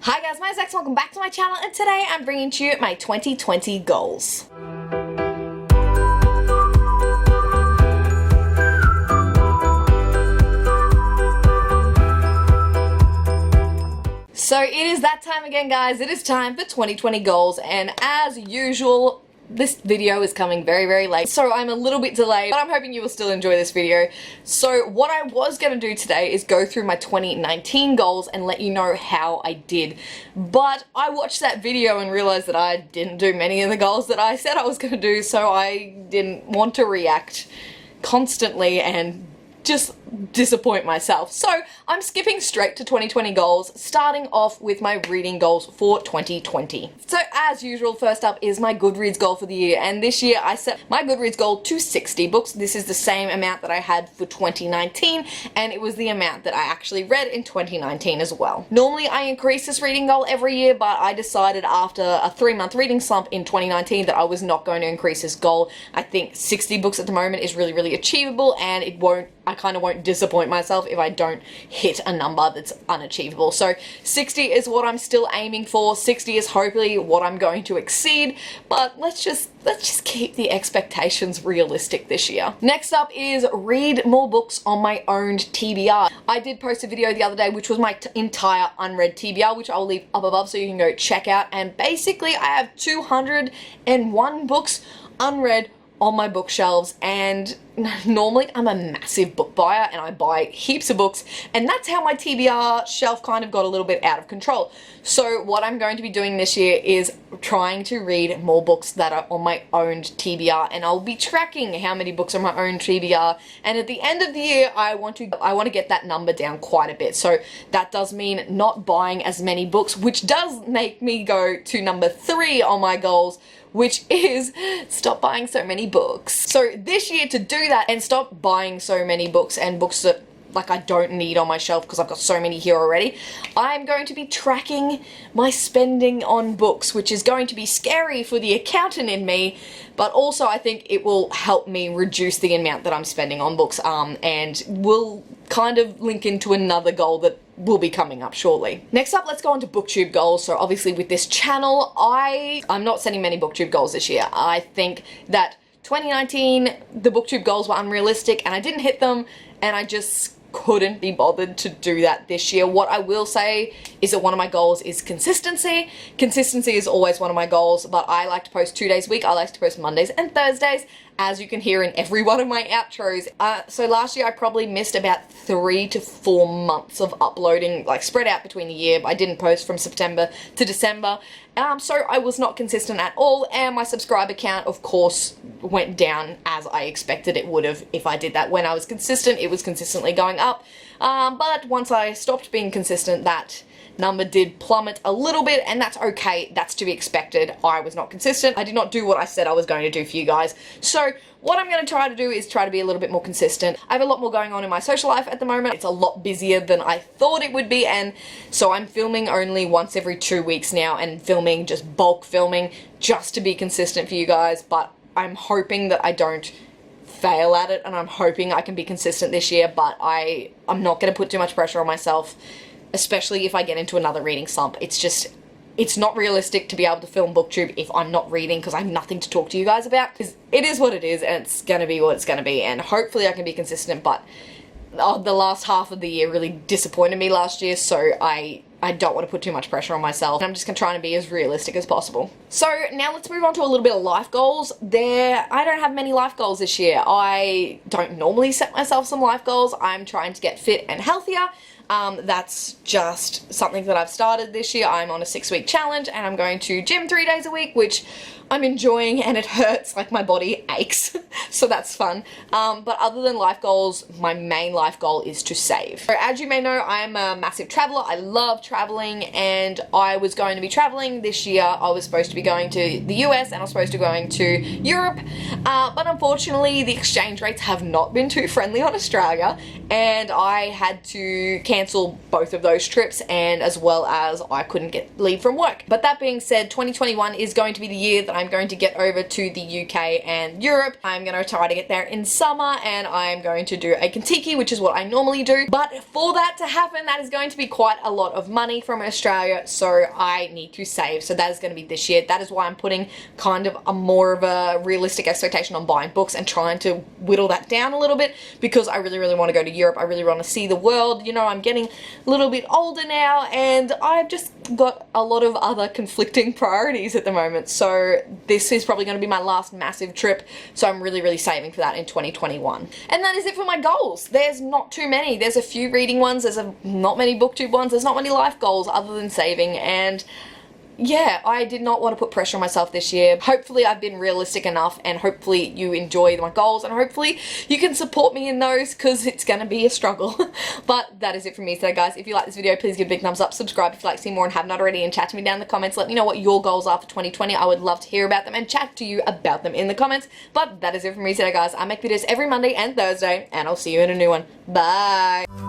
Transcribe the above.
Hi guys, my name's X, welcome back to my channel, and today I'm bringing to you my 2020 goals. So it is that time again guys, it is time for 2020 goals, and as usual, this video is coming very late, so I'm a little bit delayed, but I'm hoping you will still enjoy this video. So what I was going to do today is go through my 2019 goals and let you know how I did. But I watched that video and realized that I didn't do many of the goals that I said I was going to do, so I didn't want to react constantly and just disappoint myself. So I'm skipping straight to 2020 goals, starting off with my reading goals for 2020. So as usual, first up is my Goodreads goal for the year, and this year I set my Goodreads goal to 60 books. This is the same amount that I had for 2019, and it was the amount that I actually read in 2019 as well. Normally I increase this reading goal every year, but I decided after a 3-month reading slump in 2019 that I was not going to increase this goal. I think 60 books at the moment is really achievable, and I kind of won't disappoint myself if I don't hit a number that's unachievable. So 60 is what I'm still aiming for. 60 is hopefully what I'm going to exceed, but let's just keep the expectations realistic this year. Next up is read more books on my owned TBR. I did post a video the other day which was my entire unread TBR, which I'll leave up above so you can go check out, and basically I have 201 books unread on my bookshelves, and normally I'm a massive book buyer and I buy heaps of books, and that's how my TBR shelf kind of got a little bit out of control. So what I'm going to be doing this year is trying to read more books that are on my owned TBR, and I'll be tracking how many books are on my own TBR, and at the end of the year I want to get that number down quite a bit. So that does mean not buying as many books, which does make me go to number 3 on my goals, which is stop buying so many books. So this year, to do that and stop buying so many books and books that like I don't need on my shelf because I've got so many here already, I'm going to be tracking my spending on books, which is going to be scary for the accountant in me, but also I think it will help me reduce the amount that I'm spending on books, and will kind of link into another goal that will be coming up shortly. Next up, let's go on to booktube goals. So obviously with this channel, I'm not setting many booktube goals this year. I think that 2019, the booktube goals were unrealistic and I didn't hit them, and I just couldn't be bothered to do that this year. What I will say is that one of my goals is consistency. Consistency is always one of my goals, but I like to post 2 days a week. I like to post Mondays and Thursdays, as you can hear in every one of my outros. So last year I probably missed about 3 to 4 months of uploading, like spread out between the year. I didn't post from September to December. So I was not consistent at all, and my subscriber count of course went down as I expected it would have if I did that. When I was consistent, it was consistently going up, but once I stopped being consistent, that number did plummet a little bit, and that's okay. That's to be expected. I was not consistent. I did not do what I said I was going to do for you guys. So what I'm going to try to do is try to be a little bit more consistent. I have a lot more going on in my social life at the moment. It's a lot busier than I thought it would be, and so I'm filming only once every 2 weeks now, and filming, just bulk filming, just to be consistent for you guys. But I'm hoping that I don't fail at it, and I'm hoping I can be consistent this year, but I'm not going to put too much pressure on myself, especially if I get into another reading slump. It's not realistic to be able to film booktube if I'm not reading, because I have nothing to talk to you guys about. It is what it is, and it's gonna be what it's gonna be, and hopefully I can be consistent, but the last half of the year really disappointed me last year, so I don't want to put too much pressure on myself. I'm just gonna try to be as realistic as possible. So now let's move on to a little bit of life goals. I don't have many life goals this year. I don't normally set myself some life goals. I'm trying to get fit and healthier. That's just something that I've started this year. I'm on a 6-week challenge and I'm going to gym 3 days a week, which I'm enjoying, and it hurts, like my body aches, so that's fun. But other than life goals, my main life goal is to save. So as you may know, I'm a massive traveler. I love traveling, and I was going to be traveling this year. I was supposed to be going to the US and I was supposed to be going to Europe, but unfortunately the exchange rates have not been too friendly on Australia, and I had to cancel cancel both of those trips, and as well as I couldn't get leave from work. But that being said, 2021 is going to be the year that I'm going to get over to the UK and Europe. I'm going to try to get there in summer, and I'm going to do a Kentucky, which is what I normally do. But for that to happen, that is going to be quite a lot of money from Australia, so I need to save. So that is going to be this year. That is why I'm putting kind of a more of a realistic expectation on buying books and trying to whittle that down a little bit, because I really want to go to Europe. I really want to see the world. You know, I'm getting a little bit older now, and I've just got a lot of other conflicting priorities at the moment. So this is probably going to be my last massive trip, so I'm really saving for that in 2021. And that is it for my goals. There's not too many. There's a few reading ones, there's not many booktube ones, there's not many life goals other than saving, and yeah, I did not want to put pressure on myself this year. Hopefully I've been realistic enough, and hopefully you enjoy my goals, and hopefully you can support me in those, because it's going to be a struggle. But that is it from me today, guys. If you like this video, please give a big thumbs up, subscribe if you'd like to see more and have not already, and chat to me down in the comments. Let me know what your goals are for 2020. I would love to hear about them and chat to you about them in the comments. But that is it from me today, guys. I make videos every Monday and Thursday, and I'll see you in a new one. Bye!